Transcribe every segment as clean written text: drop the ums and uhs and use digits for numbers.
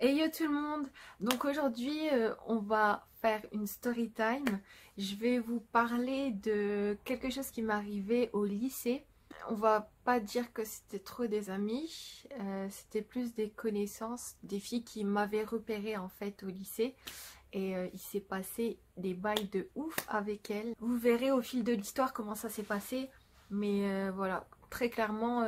Hey yo tout le monde, donc aujourd'hui on va faire une story time. Je vais vous parler de quelque chose qui m'est arrivé au lycée. On va pas dire que c'était trop des amis, c'était plus des connaissances, des filles qui m'avaient repéré en fait au lycée. Et il s'est passé des bails de ouf avec elles. Vous verrez au fil de l'histoire comment ça s'est passé. Mais voilà, très clairement,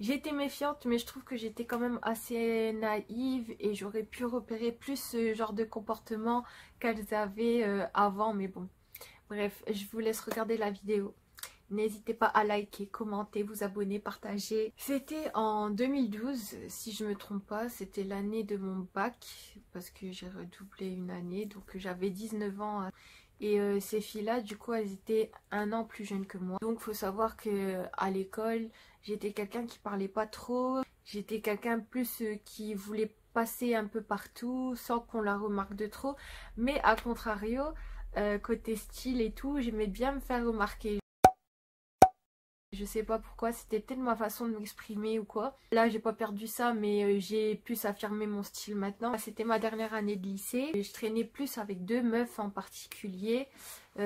j'étais méfiante, mais je trouve que j'étais quand même assez naïve et j'aurais pu repérer plus ce genre de comportement qu'elles avaient avant. Mais bon, bref, je vous laisse regarder la vidéo. N'hésitez pas à liker, commenter, vous abonner, partager. C'était en 2012, si je me trompe pas, c'était l'année de mon bac, parce que j'ai redoublé une année, donc j'avais 19 ans. Et ces filles-là, du coup, elles étaient un an plus jeunes que moi. Donc, faut savoir que à l'école, j'étais quelqu'un qui parlait pas trop. J'étais quelqu'un plus qui voulait passer un peu partout sans qu'on la remarque de trop. Mais à contrario, côté style et tout, j'aimais bien me faire remarquer. Je sais pas pourquoi, c'était peut-être ma façon de m'exprimer ou quoi. Là, j'ai pas perdu ça, mais j'ai pu affirmer mon style maintenant. C'était ma dernière année de lycée. Je traînais plus avec deux meufs en particulier.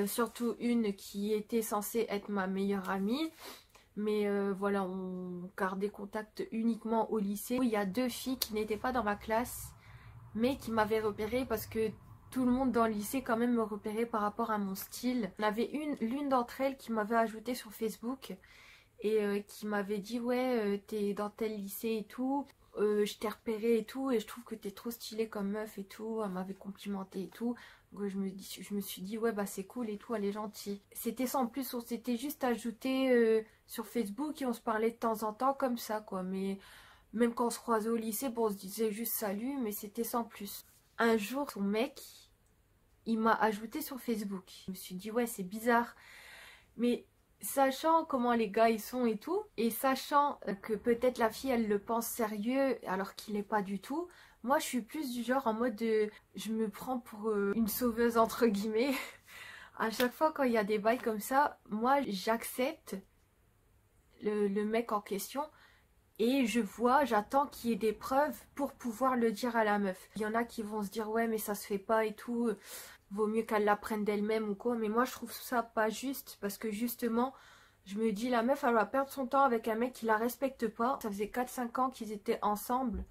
Surtout une qui était censée être ma meilleure amie. Mais voilà, on gardait contact uniquement au lycée. Il y a deux filles qui n'étaient pas dans ma classe, mais qui m'avaient repérée parce que tout le monde dans le lycée quand même me repérait par rapport à mon style. Il y en avait l'une d'entre elles qui m'avait ajoté sur Facebook et qui m'avait dit ouais t'es dans tel lycée et tout, je t'ai repéré et tout et je trouve que t'es trop stylée comme meuf et tout. Elle m'avait complimenté et tout, donc je me suis dit ouais bah c'est cool et tout, elle est gentille. C'était sans plus, on s'était juste ajouté sur Facebook et on se parlait de temps en temps comme ça quoi, mais même quand on se croisait au lycée, bon on se disait juste salut, mais c'était sans plus. Un jour son mec il m'a ajouté sur Facebook. Je me suis dit ouais c'est bizarre, mais sachant comment les gars ils sont et tout, et sachant que peut-être la fille elle le pense sérieux alors qu'il n'est pas du tout, moi je suis plus du genre en mode je me prends pour une sauveuse entre guillemets. À chaque fois quand il y a des bails comme ça, moi j'accepte le mec en question. Et j'attends qu'il y ait des preuves pour pouvoir le dire à la meuf. Il y en a qui vont se dire ouais mais ça se fait pas et tout, vaut mieux qu'elle l'apprenne d'elle-même ou quoi. Mais moi je trouve ça pas juste parce que justement je me dis la meuf elle va perdre son temps avec un mec qui la respecte pas. Ça faisait 4-5 ans qu'ils étaient ensemble.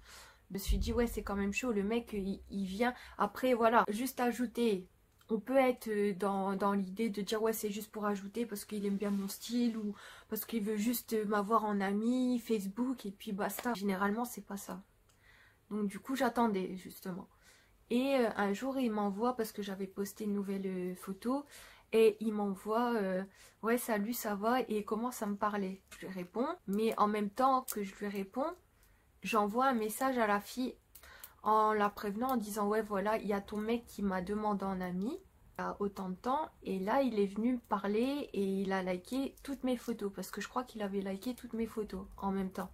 Je me suis dit ouais c'est quand même chaud, le mec il vient. Après voilà, juste ajouter. On peut être dans l'idée de dire ouais c'est juste pour ajouter parce qu'il aime bien mon style ou parce qu'il veut juste m'avoir en ami, Facebook et puis basta. Généralement c'est pas ça. Donc du coup j'attendais justement. Et un jour il m'envoie, parce que j'avais posté une nouvelle photo, et il m'envoie ouais salut ça va, et il commence à me parler. Je lui réponds, mais en même temps que je lui réponds, j'envoie un message à la fille en la prévenant en disant ouais voilà il y a ton mec qui m'a demandé en ami il y a autant de temps et là il est venu me parler et il a liké toutes mes photos, parce que je crois qu'il avait liké toutes mes photos en même temps.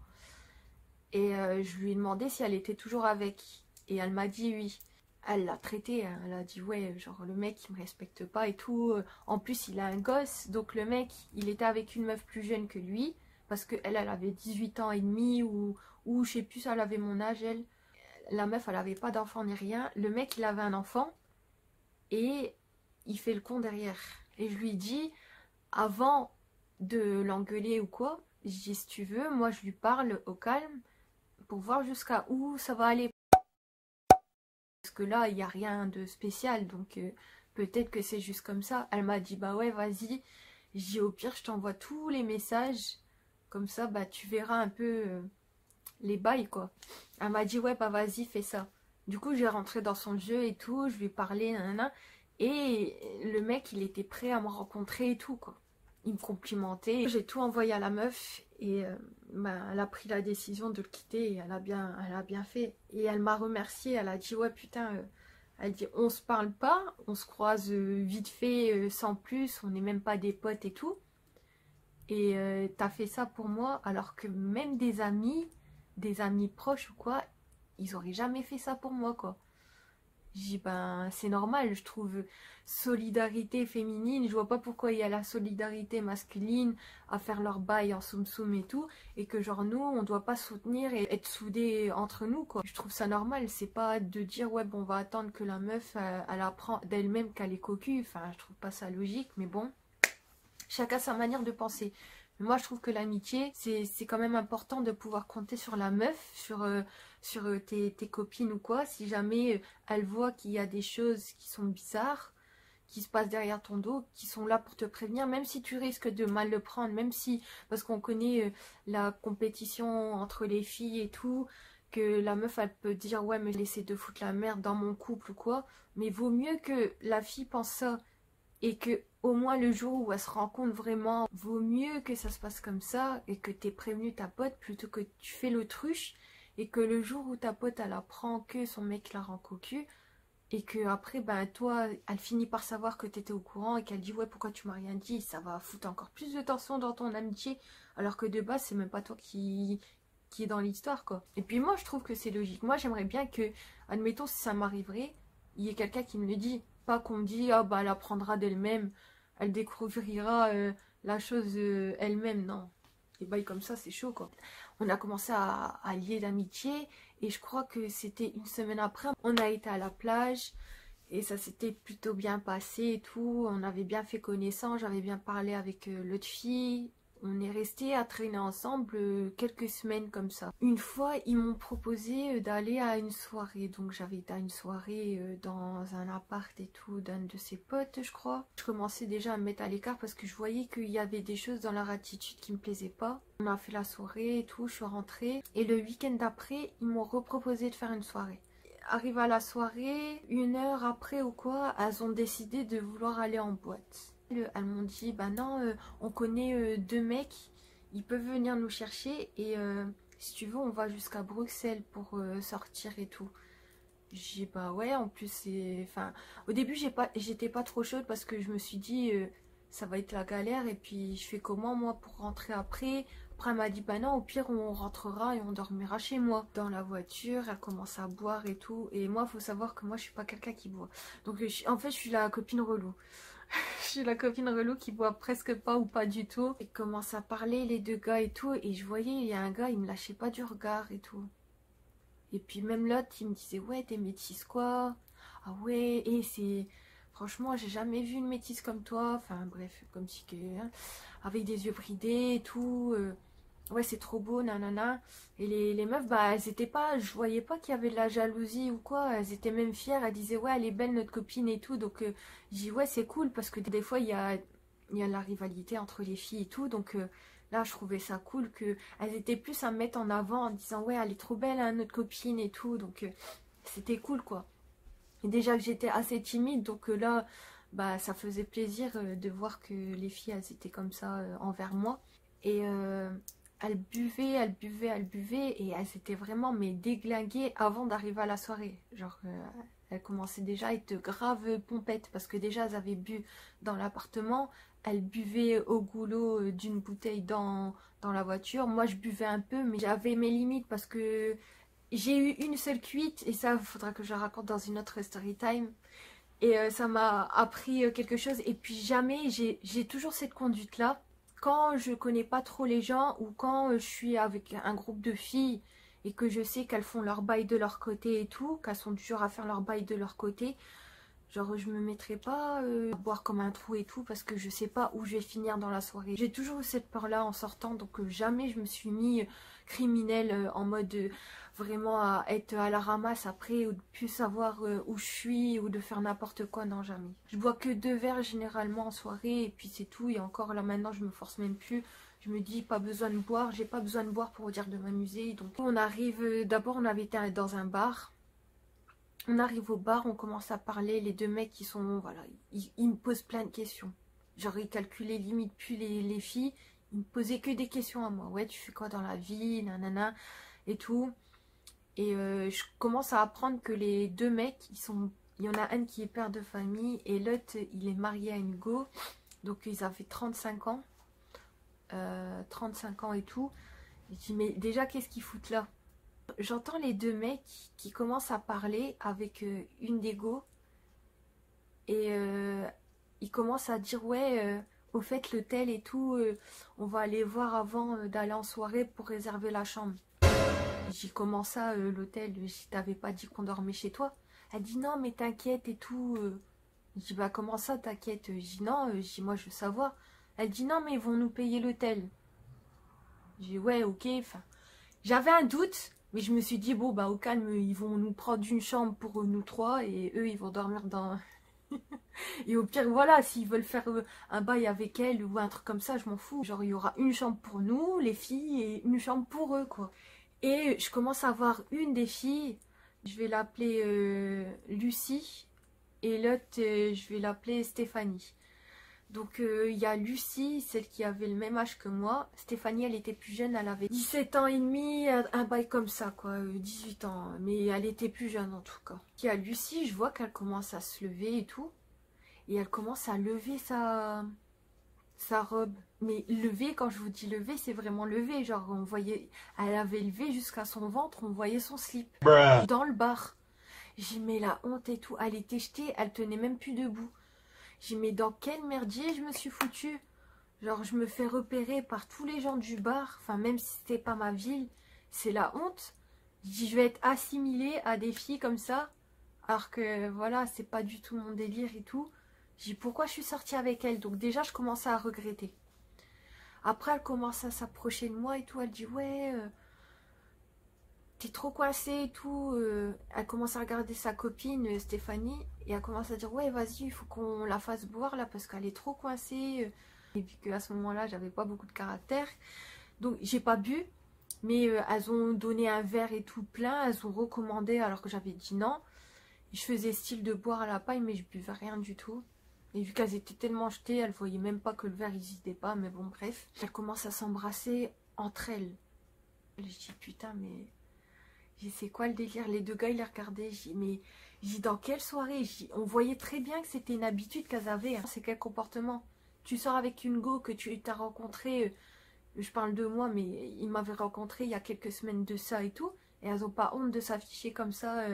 Et je lui ai demandé si elle était toujours avec et elle m'a dit oui. Elle l'a traité, hein. Elle a dit ouais genre le mec il me respecte pas et tout, en plus il a un gosse, donc le mec il était avec une meuf plus jeune que lui parce que elle avait 18 ans et demi ou je sais plus, elle avait mon âge elle. La meuf elle avait pas d'enfant ni rien, le mec il avait un enfant et il fait le con derrière. Et je lui dis avant de l'engueuler ou quoi, je dis si tu veux moi je lui parle au calme pour voir jusqu'à où ça va aller, parce que là il n'y a rien de spécial, donc peut-être que c'est juste comme ça. Elle m'a dit bah ouais vas-y. Je dis au pire je t'envoie tous les messages, comme ça bah tu verras un peu les bails quoi. Elle m'a dit ouais bah vas-y fais ça. Du coup j'ai rentré dans son jeu et tout, je lui ai parlé nanana, et le mec il était prêt à me rencontrer et tout quoi. Il me complimentait, j'ai tout envoyé à la meuf et bah, elle a pris la décision de le quitter et elle a bien fait. Et elle m'a remercié, elle a dit ouais putain, elle dit on se parle pas, on se croise vite fait sans plus, on n'est même pas des potes et tout. Et t'as fait ça pour moi, alors que même des amis proches ou quoi, ils auraient jamais fait ça pour moi quoi. Je dis ben c'est normal, je trouve solidarité féminine, je vois pas pourquoi il y a la solidarité masculine à faire leur bail en soum soum et tout, et que genre nous on doit pas soutenir et être soudés entre nous quoi. Je trouve ça normal, c'est pas de dire ouais bon on va attendre que la meuf elle apprend d'elle-même qu'elle est cocu, enfin je trouve pas ça logique, mais bon, chacun sa manière de penser. Mais moi je trouve que l'amitié c'est quand même important de pouvoir compter sur la meuf, sur tes copines ou quoi, si jamais elle voit qu'il y a des choses qui sont bizarres, qui se passent derrière ton dos, qui sont là pour te prévenir, même si tu risques de mal le prendre, même si, parce qu'on connaît la compétition entre les filles et tout, que la meuf elle peut dire ouais mais laissez de foutre la merde dans mon couple ou quoi, mais vaut mieux que la fille pense ça et que au moins le jour où elle se rend compte vraiment, vaut mieux que ça se passe comme ça et que t'aies prévenu ta pote plutôt que tu fais l'autruche et que le jour où ta pote elle apprend que son mec la rend cocu et que après ben toi elle finit par savoir que t'étais au courant et qu'elle dit ouais pourquoi tu m'as rien dit, ça va foutre encore plus de tension dans ton amitié alors que de base c'est même pas toi qui est dans l'histoire quoi. Et puis moi je trouve que c'est logique, moi j'aimerais bien que, admettons si ça m'arriverait, il y ait quelqu'un qui me le dit, pas qu'on me dit ah bah elle apprendra d'elle-même, elle découvrira la chose elle-même, non. Des bails comme ça c'est chaud quoi. On a commencé à lier d'amitié et je crois que c'était une semaine après, on a été à la plage et ça s'était plutôt bien passé et tout, on avait bien fait connaissance, j'avais bien parlé avec l'autre fille. On est resté à traîner ensemble quelques semaines comme ça. Une fois, ils m'ont proposé d'aller à une soirée. Donc j'avais été à une soirée dans un appart et tout d'un de ses potes, je crois. Je commençais déjà à me mettre à l'écart parce que je voyais qu'il y avait des choses dans leur attitude qui me plaisaient pas. On a fait la soirée et tout, je suis rentrée. Et le week-end d'après, ils m'ont reproposé de faire une soirée. Arrivé à la soirée, une heure après ou quoi, elles ont décidé de vouloir aller en boîte. Elles m'ont dit bah non on connaît deux mecs, ils peuvent venir nous chercher et si tu veux on va jusqu'à Bruxelles pour sortir et tout. J'ai bah ouais en plus c'est, enfin au début j'étais pas trop chaude parce que je me suis dit ça va être la galère et puis je fais comment moi pour rentrer après. Après elle m'a dit bah non au pire on rentrera et on dormira chez moi. Dans la voiture elle commence à boire et tout et moi faut savoir que moi je suis pas quelqu'un qui boit, donc en fait je suis la copine relou. Je suis la copine relou qui boit presque pas ou pas du tout. Ils commencent à parler les deux gars et tout. Et je voyais, il y a un gars, il me lâchait pas du regard et tout. Et puis même l'autre, il me disait ouais t'es métisse quoi. Ah ouais, et c'est... Franchement j'ai jamais vu une métisse comme toi. Enfin bref, comme si que... Hein, avec des yeux bridés et tout. Ouais c'est trop beau nanana. Et les meufs bah elles étaient pas, je voyais pas qu'il y avait de la jalousie ou quoi, elles étaient même fières, elles disaient ouais elle est belle notre copine et tout, donc je dis ouais c'est cool parce que des fois il y a la rivalité entre les filles et tout, donc là je trouvais ça cool que elles étaient plus à mettre en avant en disant ouais elle est trop belle hein, notre copine et tout, donc c'était cool quoi. Et déjà que j'étais assez timide, donc là bah ça faisait plaisir de voir que les filles elles étaient comme ça envers moi. Et elles buvaient, elles buvaient, elles buvaient et elles étaient vraiment mais déglinguées avant d'arriver à la soirée. Genre elles commençaient déjà à être grave pompettes parce que déjà elles avaient bu dans l'appartement, elles buvaient au goulot d'une bouteille dans la voiture. Moi je buvais un peu mais j'avais mes limites parce que j'ai eu une seule cuite et ça il faudra que je raconte dans une autre story time. Et ça m'a appris quelque chose et puis jamais j'ai toujours cette conduite là. Quand je connais pas trop les gens ou quand je suis avec un groupe de filles et que je sais qu'elles font leur bail de leur côté et tout, qu'elles sont dures à faire leur bail de leur côté, genre je me mettrai pas à boire comme un trou et tout parce que je sais pas où je vais finir dans la soirée. J'ai toujours eu cette peur là en sortant, donc jamais je me suis mis criminelle en mode vraiment à être à la ramasse après ou de plus savoir où je suis ou de faire n'importe quoi, non jamais. Je bois que 2 verres généralement en soirée et puis c'est tout, et encore là maintenant je me force même plus. Je me dis pas besoin de boire, j'ai pas besoin de boire pour dire de m'amuser. Donc on arrive, d'abord on avait été dans un bar. On arrive au bar, on commence à parler, les deux mecs qui sont, voilà, ils me posent plein de questions. Genre ils calculaient limite plus les filles, ils me posaient que des questions à moi. Ouais tu fais quoi dans la vie, nanana et tout. Et je commence à apprendre que les deux mecs, il y en a un qui est père de famille et l'autre il est marié à une go. Donc ils avaient 35 ans. 35 ans et tout. Je dis mais déjà qu'est-ce qu'ils foutent là? J'entends les deux mecs qui commencent à parler avec une des go. Et ils commencent à dire ouais, au fait l'hôtel et tout, on va aller voir avant d'aller en soirée pour réserver la chambre. J'ai dit comment ça l'hôtel, je t'avais pas dit qu'on dormait chez toi. Elle dit non mais t'inquiète et tout. Je dis bah comment ça t'inquiète. Je dis non, je dis moi je veux savoir. Elle dit non mais ils vont nous payer l'hôtel. J'ai dit ouais ok, enfin j'avais un doute. Mais je me suis dit bon bah au calme ils vont nous prendre une chambre pour nous trois et eux ils vont dormir dans... Et au pire, voilà, s'ils veulent faire un bail avec elle ou un truc comme ça, je m'en fous. Genre, il y aura une chambre pour nous, les filles, et une chambre pour eux, quoi. Et je commence à voir une des filles, je vais l'appeler Lucie, et l'autre, je vais l'appeler Stéphanie. Donc, il y a Lucie, celle qui avait le même âge que moi. Stéphanie, elle était plus jeune, elle avait 17 ans et demi, un bail comme ça, quoi, 18 ans. Mais elle était plus jeune, en tout cas. Il y a Lucie, je vois qu'elle commence à se lever et tout. Et elle commence à lever sa robe. Mais lever, quand je vous dis lever, c'est vraiment lever. Genre, on voyait, elle avait levé jusqu'à son ventre, on voyait son slip. Bruh. Dans le bar. J'ai mis la honte et tout. Elle était jetée, elle tenait même plus debout. J'ai mis dans quel merdier je me suis foutue. Genre, je me fais repérer par tous les gens du bar. Enfin, même si c'était pas ma ville, c'est la honte. Je dis, je vais être assimilée à des filles comme ça. Alors que, voilà, c'est pas du tout mon délire et tout. J'ai dit pourquoi je suis sortie avec elle. Donc déjà je commençais à regretter. Après elle commence à s'approcher de moi et tout. Elle dit ouais t'es trop coincée et tout. Elle commence à regarder sa copine Stéphanie. Et elle commence à dire ouais vas-y il faut qu'on la fasse boire là parce qu'elle est trop coincée. Et puis qu'à ce moment là j'avais pas beaucoup de caractère. Donc j'ai pas bu. Mais elles ont donné un verre et tout plein. Elles ont recommandé alors que j'avais dit non. Je faisais style de boire à la paille mais je buvais rien du tout. Et vu qu'elles étaient tellement jetées, elles voyaient même pas que le verre n'existait pas. Mais bon, bref. Elles commencent à s'embrasser entre elles. Je dis, putain, mais... c'est quoi le délire? Les deux gars, ils les regardaient. Je dis, mais... dans quelle soirée? On voyait très bien que c'était une habitude qu'elles avaient. Hein. C'est quel comportement? Tu sors avec une go que tu t'as rencontrée... je parle de moi, mais ils m'avaient rencontré il y a quelques semaines de ça et tout. Et elles n'ont pas honte de s'afficher comme ça...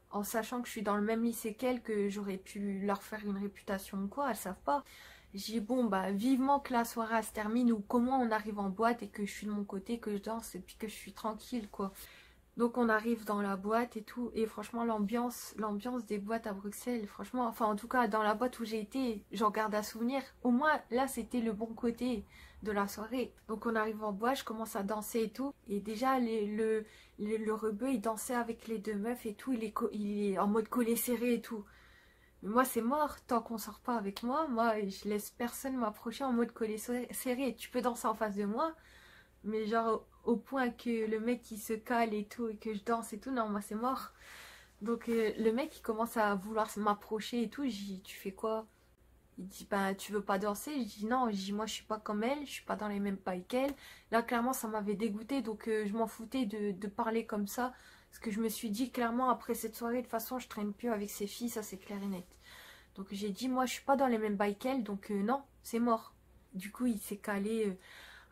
en sachant que je suis dans le même lycée qu'elles, que j'aurais pu leur faire une réputation ou quoi, elles savent pas. J'ai dit bon bah vivement que la soirée se termine ou comment on arrive en boîte et que je suis de mon côté, que je danse et puis que je suis tranquille quoi. Donc on arrive dans la boîte et tout et franchement l'ambiance des boîtes à Bruxelles, franchement, enfin en tout cas dans la boîte où j'ai été, j'en garde un souvenir. Au moins là c'était le bon côté de la soirée. Donc on arrive en boîte, je commence à danser et tout. Et déjà le rebeu il dansait avec les deux meufs et tout, il est en mode collé serré et tout. Mais moi c'est mort, tant qu'on sort pas avec moi, je laisse personne m'approcher en mode collé serré. Tu peux danser en face de moi, mais genre au point que le mec il se cale et tout et que je danse et tout, non moi c'est mort. Donc le mec il commence à vouloir m'approcher et tout, j'ai dit tu fais quoi? Il dit ben tu veux pas danser? Je dis non, je dis moi je suis pas comme elle, je suis pas dans les mêmes pailles qu'elle. Là clairement ça m'avait dégoûté donc je m'en foutais de parler comme ça. Parce que je me suis dit clairement après cette soirée de toute façon je traîne plus avec ces filles, ça c'est clair et net. Donc j'ai dit moi je suis pas dans les mêmes bails qu'elle donc non c'est mort. Du coup il s'est calé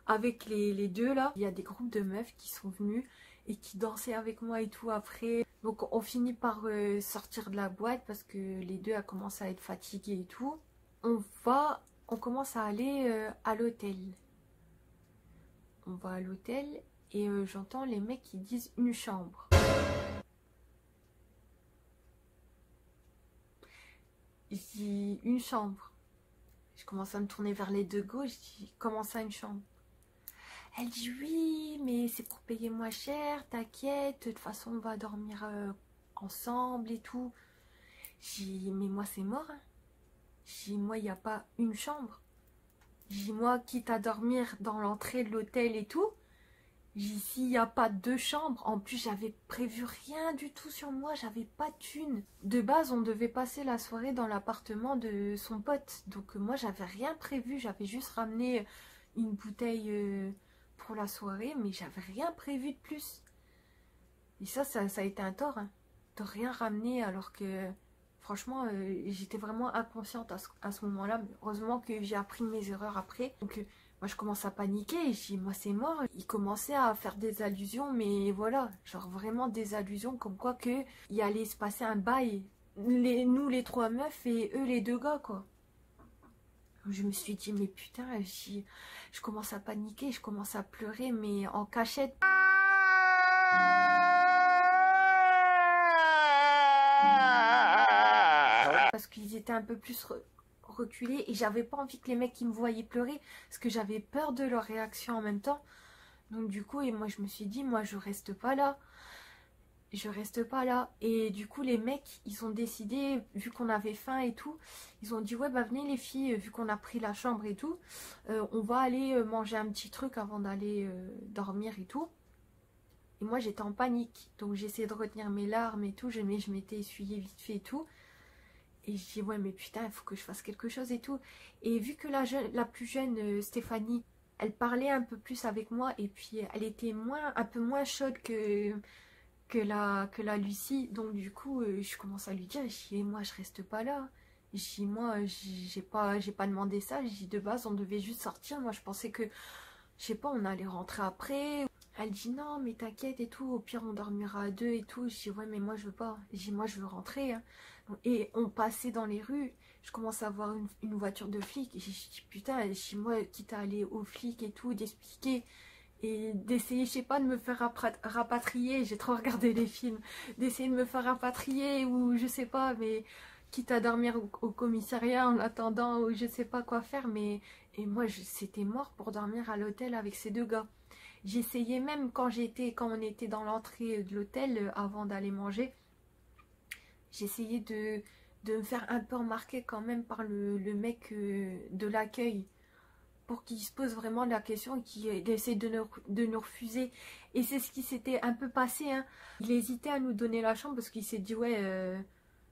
avec les deux là. Il y a des groupes de meufs qui sont venus et qui dansaient avec moi et tout après. Donc on finit par sortir de la boîte parce que les deux a commencé à être fatiguées et tout. On commence à aller à l'hôtel. On va à l'hôtel et j'entends les mecs qui disent une chambre. Je dis une chambre. Je commence à me tourner vers les deux gauches. Je dis comment ça une chambre? Elle dit oui mais c'est pour payer moins cher, t'inquiète, de toute façon on va dormir ensemble et tout. Je dis mais moi c'est mort hein. Je dis moi il n'y a pas une chambre. Je dis moi quitte à dormir dans l'entrée de l'hôtel et tout. Je dis s'il n'y a pas deux chambres. En plus j'avais prévu rien du tout sur moi, j'avais pas de thune. De base on devait passer la soirée dans l'appartement de son pote. Donc moi j'avais rien prévu, j'avais juste ramené une bouteille pour la soirée. Mais j'avais rien prévu de plus. Et ça a été un tort hein, de rien ramener alors que... Franchement, j'étais vraiment inconsciente à ce moment-là. Heureusement que j'ai appris mes erreurs après. Donc Moi, je commence à paniquer. Et je dis, moi, c'est mort. Il commençait à faire des allusions, mais voilà, genre vraiment des allusions comme quoi que il allait se passer un bail. Nous, les 3 meufs et eux, les 2 gars, quoi. Je me suis dit, mais putain, je commence à paniquer, je commence à pleurer, mais en cachette. Parce qu'ils étaient un peu plus reculés et j'avais pas envie que les mecs qui me voyaient pleurer parce que j'avais peur de leur réaction en même temps. Donc du coup, et moi je me suis dit, moi je reste pas là. Je reste pas là. Et du coup, les mecs, ils ont décidé, vu qu'on avait faim et tout, ils ont dit, ouais, bah venez les filles, vu qu'on a pris la chambre et tout, on va aller manger un petit truc avant d'aller dormir et tout. Et moi, j'étais en panique. Donc, j'essayais de retenir mes larmes et tout. Je m'étais essuyée vite fait et tout. Et je dis, ouais, mais putain, il faut que je fasse quelque chose et tout. Et vu que la plus jeune, Stéphanie, elle parlait un peu plus avec moi. Et puis, elle était un peu moins chaude que la Lucie. Donc, du coup, je commence à lui dire, je dis, moi, je reste pas là. Je dis, moi, j'ai pas demandé ça. Je dis, de base, on devait juste sortir. Moi, je pensais que, je sais pas, on allait rentrer après. Elle dit non mais t'inquiète et tout, au pire on dormira à 2 et tout. Je dis ouais mais moi je veux pas, je dis moi je veux rentrer hein. Et on passait dans les rues, je commence à voir une voiture de flic et je dis putain, je dis moi quitte à aller aux flics et tout, d'expliquer et d'essayer je sais pas de me faire rapatrier, j'ai trop regardé les films, d'essayer de me faire rapatrier ou je sais pas mais quitte à dormir au commissariat en attendant ou je sais pas quoi faire mais et moi c'était mort pour dormir à l'hôtel avec ces 2 gars. J'essayais même quand on était dans l'entrée de l'hôtel avant d'aller manger, j'essayais de me faire un peu remarquer quand même par le mec de l'accueil pour qu'il se pose vraiment la question et qu'il essaie de nous refuser. Et c'est ce qui s'était un peu passé. Hein. Il hésitait à nous donner la chambre parce qu'il s'est dit ouais,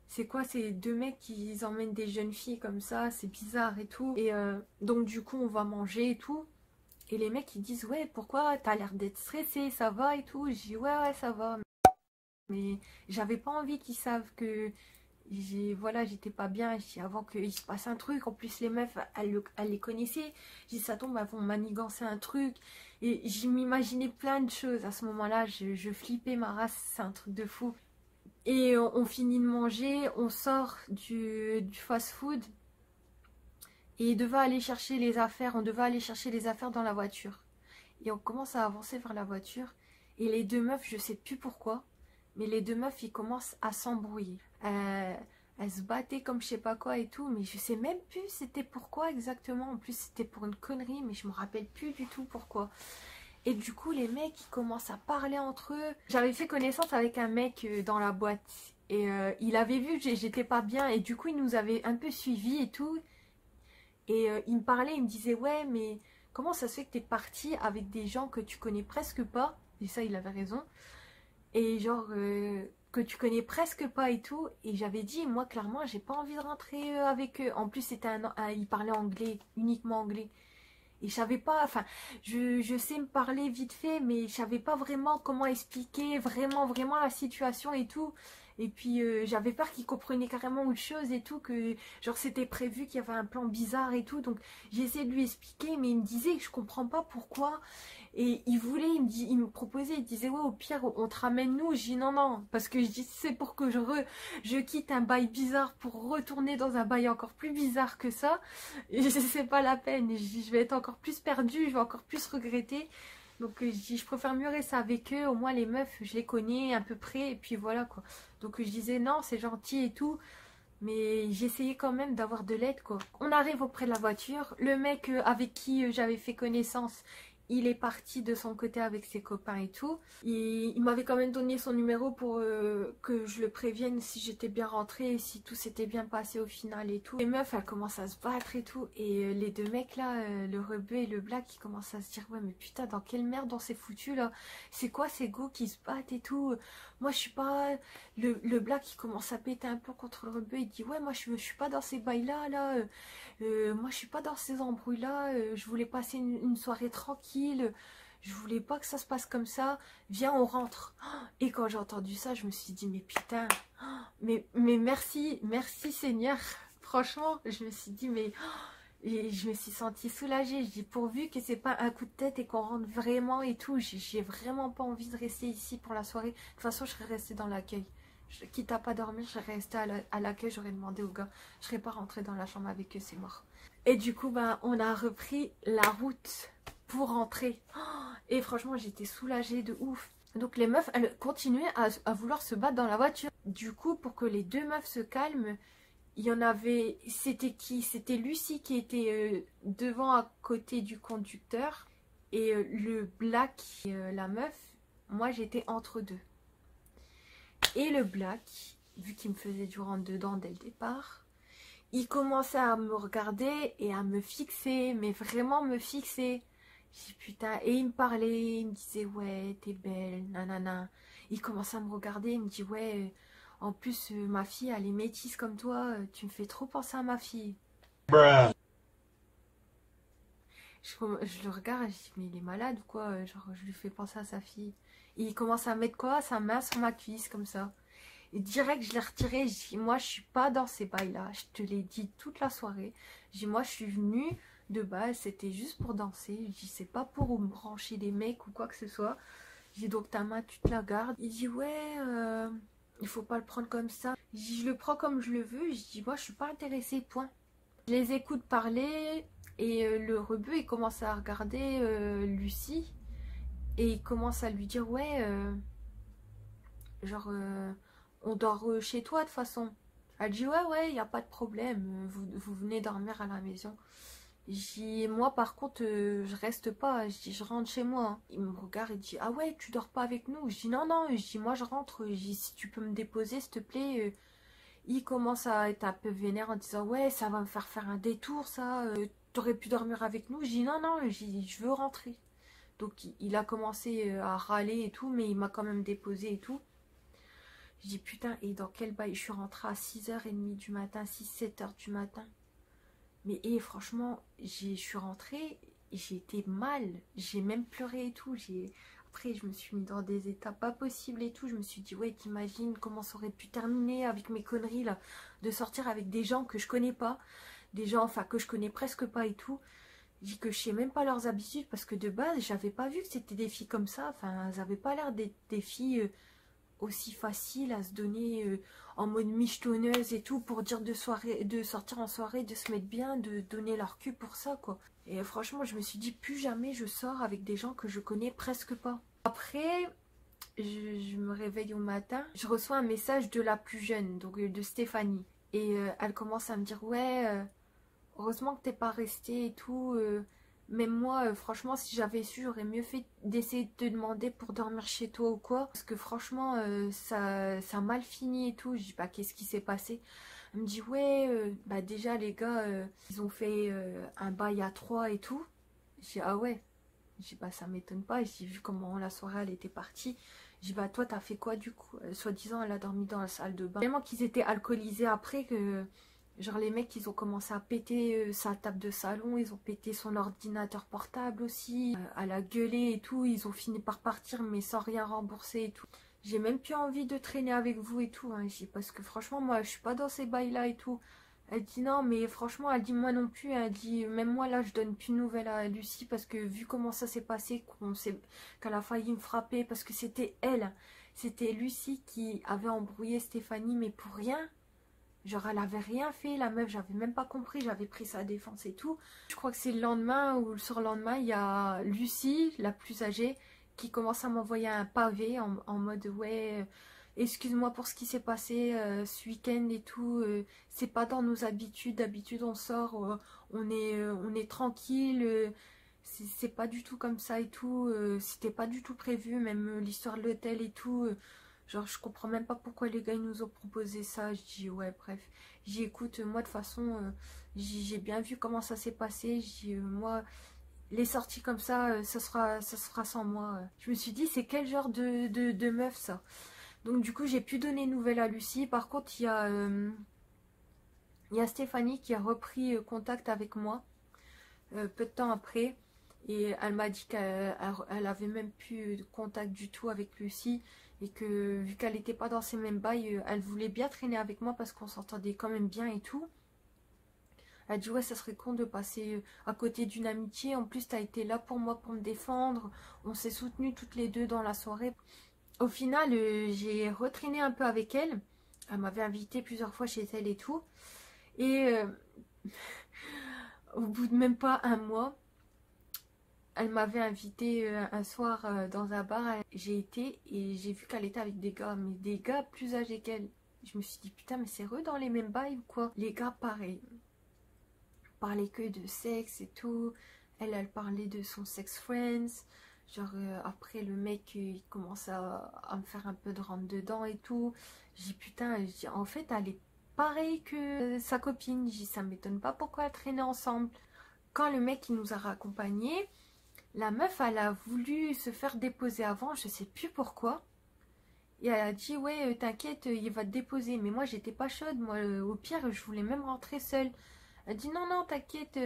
c'est quoi ces 2 mecs qui emmènent des jeunes filles comme ça, c'est bizarre et tout. Et donc du coup on va manger et tout. Et les mecs ils disent ouais pourquoi t'as l'air d'être stressé, ça va et tout. Je dis ouais ça va. Mais j'avais pas envie qu'ils savent que voilà j'étais pas bien. Je dis avant qu'il se passe un truc. En plus les meufs elles les connaissaient. Je dis ça tombe elles vont manigancer un truc. Et je m'imaginais plein de choses. À ce moment là je flippais ma race, c'est un truc de fou. Et on finit de manger, on sort du fast food. Et on devait aller chercher les affaires dans la voiture. Et on commence à avancer vers la voiture. Et les 2 meufs, je sais plus pourquoi, mais les 2 meufs, ils commencent à s'embrouiller. Elles se battaient comme je sais pas quoi et tout, mais je sais même plus c'était pourquoi exactement. En plus, c'était pour une connerie, mais je me rappelle plus du tout pourquoi. Et du coup, les mecs, ils commencent à parler entre eux. J'avais fait connaissance avec un mec dans la boîte. Et il avait vu que j'étais pas bien. Et du coup, il nous avait un peu suivis et tout. Et il me parlait, il me disait ouais mais comment ça se fait que t'es partie avec des gens que tu connais presque pas. Et ça il avait raison. Et genre que tu connais presque pas et tout. Et j'avais dit moi clairement j'ai pas envie de rentrer avec eux. En plus c'était il parlait anglais, uniquement anglais. Et je savais pas, enfin je sais me parler vite fait mais je savais pas vraiment comment expliquer vraiment la situation et tout. Et puis j'avais peur qu'il comprenait carrément autre chose et tout, que genre c'était prévu qu'il y avait un plan bizarre et tout. Donc j'ai essayé de lui expliquer mais il me disait que je comprends pas pourquoi. Et il me proposait, il disait ouais au pire on te ramène nous. Je dis non parce que je dis c'est pour que je quitte un bail bizarre pour retourner dans un bail encore plus bizarre que ça. Et c'est pas la peine, je vais être encore plus perdue, je vais encore plus regretter. Donc je dis je préfère mieux rester avec eux, au moins les meufs je les connais à peu près et puis voilà quoi. Donc je disais non c'est gentil et tout, mais j'essayais quand même d'avoir de l'aide quoi. On arrive auprès de la voiture, le mec avec qui j'avais fait connaissance, il est parti de son côté avec ses copains et tout. Il m'avait quand même donné son numéro pour que je le prévienne si j'étais bien rentrée, si tout s'était bien passé au final et tout. Les meufs, elles commencent à se battre et tout. Et les 2 mecs là, le rebeu et le black, ils commencent à se dire ouais mais putain dans quelle merde on s'est foutu là. C'est quoi ces go qui se battent et tout. Moi je suis pas... Le black il commence à péter un peu contre le rebeu. Il dit ouais moi je suis pas dans ces bails là moi je suis pas dans ces embrouilles là. Je voulais passer une soirée tranquille. Je voulais pas que ça se passe comme ça. Viens, on rentre. Et quand j'ai entendu ça, je me suis dit, mais putain, mais merci Seigneur. Franchement, je me suis dit, mais Et je me suis sentie soulagée. Je dis pourvu que c'est pas un coup de tête et qu'on rentre vraiment et tout. J'ai vraiment pas envie de rester ici pour la soirée. De toute façon, je serais restée dans l'accueil. Quitte à pas dormir, je serais restée à l'accueil. J'aurais demandé aux gars. Je serais pas rentrée dans la chambre avec eux, c'est mort. Et du coup, ben, on a repris la route pour rentrer. Oh, et franchement, j'étais soulagée de ouf. Donc les meufs, elles continuaient à vouloir se battre dans la voiture. Du coup, pour que les deux meufs se calment, il y en avait... C'était qui? C'était Lucie qui était devant à côté du conducteur. Et le black, la meuf, moi j'étais entre deux. Et le black, vu qu'il me faisait du rentre dedans dès le départ, il commençait à me regarder et à me fixer, mais vraiment me fixer. J'ai dit putain, et il me parlait, il me disait ouais, t'es belle, nanana. Il commençait à me regarder, il me dit ouais, en plus ma fille elle est métisse comme toi, tu me fais trop penser à ma fille. Bruh. Je le regarde et je dis mais il est malade ou quoi, genre je lui fais penser à sa fille. Et il commence à mettre quoi, sa main sur ma cuisse comme ça. Et direct, je l'ai retiré. Je dis, moi, je suis pas dans ces bails-là. Je te l'ai dit toute la soirée. Je dis, moi, je suis venue de base. C'était juste pour danser. Je dis, c'est pas pour me brancher des mecs ou quoi que ce soit. Je dis, donc ta main, tu te la gardes. Il dit, ouais, il faut pas le prendre comme ça. Je dis, je le prends comme je le veux. Je dis, moi, je suis pas intéressée, point. Je les écoute parler. Et le rebeu, il commence à regarder Lucie. Et il commence à lui dire, ouais, genre... on dort chez toi de toute façon. Elle dit ouais, il n'y a pas de problème, vous venez dormir à la maison. J'ai moi par contre je reste pas, je dis je rentre chez moi. Il me regarde et dit ah ouais tu dors pas avec nous. Je dis non, je dis moi je rentre, je dis si tu peux me déposer s'il te plaît. Il commence à être un peu vénère en disant ouais ça va me faire un détour ça, t'aurais pu dormir avec nous. Je dis non, je veux rentrer. Donc il a commencé à râler et tout, mais il m'a quand même déposé et tout. Je dis putain, et dans quel bail? Je suis rentrée à 6h30 du matin, 6-7h du matin. Mais franchement, je suis rentrée, j'ai été mal. J'ai même pleuré et tout. Après, je me suis mis dans des états pas possibles et tout. Je me suis dit, ouais, t'imagines comment ça aurait pu terminer avec mes conneries là. De sortir avec des gens que je connais pas. Des gens, enfin, que je connais presque pas et tout. Je dis que je sais même pas leurs habitudes parce que de base, j'avais pas vu que c'était des filles comme ça. Enfin, elles avaient pas l'air des filles... aussi facile à se donner en mode michetonneuse et tout pour dire de sortir en soirée, de se mettre bien, de donner leur cul pour ça quoi. Et franchement je me suis dit plus jamais je sors avec des gens que je connais presque pas. Après je me réveille au matin, je reçois un message de la plus jeune, donc de Stéphanie. Et elle commence à me dire ouais heureusement que t'es pas restée et tout. Même moi, franchement, si j'avais su, j'aurais mieux fait d'essayer de te demander pour dormir chez toi ou quoi. Parce que franchement, ça a mal fini et tout. Je dis, bah, qu'est-ce qui s'est passé? Elle me dit, ouais, bah déjà, les gars, ils ont fait un bail à 3 et tout. Je dis, ah ouais. Je dis, bah, ça m'étonne pas. J'ai vu comment la soirée, elle était partie. Je dis, bah, toi, t'as fait quoi du coup? Soi-disant, elle a dormi dans la salle de bain. Tellement qu'ils étaient alcoolisés après que... Genre les mecs ils ont commencé à péter sa table de salon, ils ont pété son ordinateur portable aussi, à la gueuler et tout, ils ont fini par partir mais sans rien rembourser et tout. J'ai même plus envie de traîner avec vous et tout, hein, parce que franchement moi je suis pas dans ces bails là et tout. Elle dit non mais franchement elle dit moi non plus, elle dit même moi là je donne plus de nouvelles à Lucie parce que vu comment ça s'est passé, qu'elle a failli me frapper parce que c'était elle, c'était Lucie qui avait embrouillé Stéphanie mais pour rien. Genre elle avait rien fait, la meuf, j'avais même pas compris, j'avais pris sa défense et tout. Je crois que c'est le lendemain ou le surlendemain, il y a Lucie, la plus âgée, qui commence à m'envoyer un pavé en mode ouais, excuse-moi pour ce qui s'est passé ce week-end et tout, c'est pas dans nos habitudes, d'habitude on sort, on est tranquille, c'est pas du tout comme ça et tout, c'était pas du tout prévu, même l'histoire de l'hôtel et tout. Genre je comprends même pas pourquoi les gars ils nous ont proposé ça. Je dis ouais bref. J'y écoute moi de toute façon j'ai bien vu comment ça s'est passé. Moi les sorties comme ça ça sera sans moi. Je me suis dit c'est quel genre de meuf ça. Donc du coup j'ai pu donner nouvelle à Lucie. Par contre il y a Stéphanie qui a repris contact avec moi peu de temps après. Et elle m'a dit qu'elle avait même plus de contact du tout avec Lucie. Et que vu qu'elle n'était pas dans ces mêmes bails, elle voulait bien traîner avec moi parce qu'on s'entendait quand même bien et tout. Elle a dit ouais, ça serait con de passer à côté d'une amitié. En plus, t'as été là pour moi, pour me défendre. On s'est soutenues toutes les deux dans la soirée. Au final, j'ai retraîné un peu avec elle. Elle m'avait invité plusieurs fois chez elle et tout. Et au bout de même pas un mois, elle m'avait invité un soir dans un bar. J'ai été et j'ai vu qu'elle était avec des gars, mais des gars plus âgés qu'elle. Je me suis dit putain, mais c'est eux dans les mêmes bails ou quoi? Les gars, pareil. Parlaient que de sexe et tout. Elle parlait de son sex friends. Genre après le mec il commence à me faire un peu de rentre dedans et tout. J'ai dit putain, en fait elle est pareille que sa copine. J'ai dit ça m'étonne pas pourquoi elle traînait ensemble. Quand le mec il nous a raccompagnés, la meuf elle a voulu se faire déposer avant, je sais plus pourquoi. Et elle a dit ouais t'inquiète il va te déposer. Mais moi j'étais pas chaude, moi au pire je voulais même rentrer seule. Elle a dit non non t'inquiète.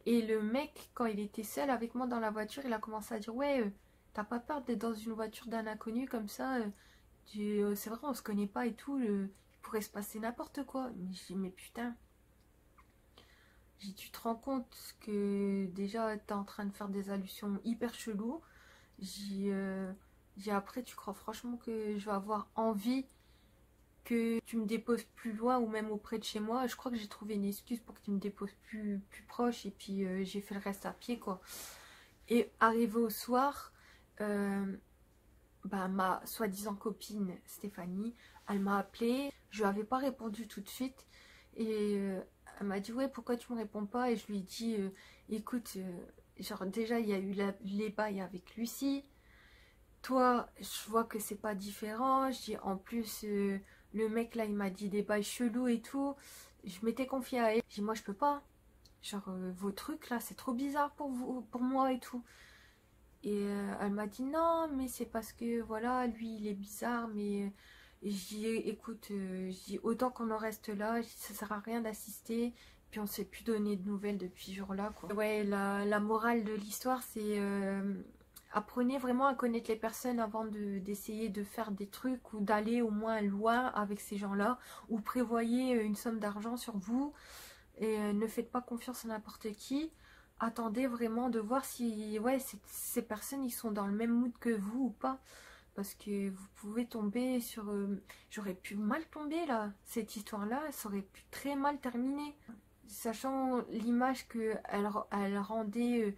Et le mec, quand il était seul avec moi dans la voiture, il a commencé à dire ouais, t'as pas peur d'être dans une voiture d'un inconnu comme ça, c'est vrai on se connaît pas et tout, il pourrait se passer n'importe quoi. Mais j'ai dit mais putain, j'ai dit tu te rends compte que déjà t'es en train de faire des allusions hyper cheloues. J'ai après tu crois franchement que je vais avoir envie que tu me déposes plus loin ou même auprès de chez moi? Je crois que j'ai trouvé une excuse pour que tu me déposes plus proche et puis j'ai fait le reste à pied quoi. Et arrivé au soir, bah, ma soi-disant copine Stéphanie, elle m'a appelée, je lui avais pas répondu tout de suite et elle m'a dit ouais pourquoi tu me réponds pas, et je lui ai dit écoute genre déjà il y a eu les bails avec Lucie. Toi, je vois que c'est pas différent. Je dis en plus, le mec là, il m'a dit des bails chelous et tout. Je m'étais confiée à elle. Je dis moi, je peux pas. Genre, vos trucs là, c'est trop bizarre pour vous, pour moi et tout. Et elle m'a dit non, mais c'est parce que voilà, lui, il est bizarre. Mais je dis écoute, je dis autant qu'on en reste là. Je dis, ça sert à rien d'assister. Puis on s'est plus donné de nouvelles depuis ce jour-là, quoi. Ouais, la morale de l'histoire, c'est apprenez vraiment à connaître les personnes avant d'essayer de faire des trucs ou d'aller au moins loin avec ces gens-là, ou prévoyez une somme d'argent sur vous et ne faites pas confiance à n'importe qui. Attendez vraiment de voir si ouais, ces personnes ils sont dans le même mood que vous ou pas, parce que vous pouvez tomber sur... j'aurais pu mal tomber là, cette histoire-là, ça aurait pu très mal terminer. Sachant l'image qu'elle rendait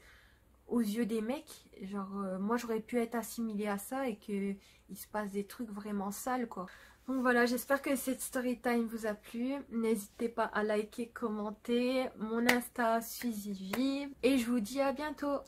aux yeux des mecs, genre moi j'aurais pu être assimilée à ça et que il se passe des trucs vraiment sales quoi. Donc voilà, j'espère que cette story time vous a plu. N'hésitez pas à liker, commenter, mon Insta Suzy Vive et je vous dis à bientôt.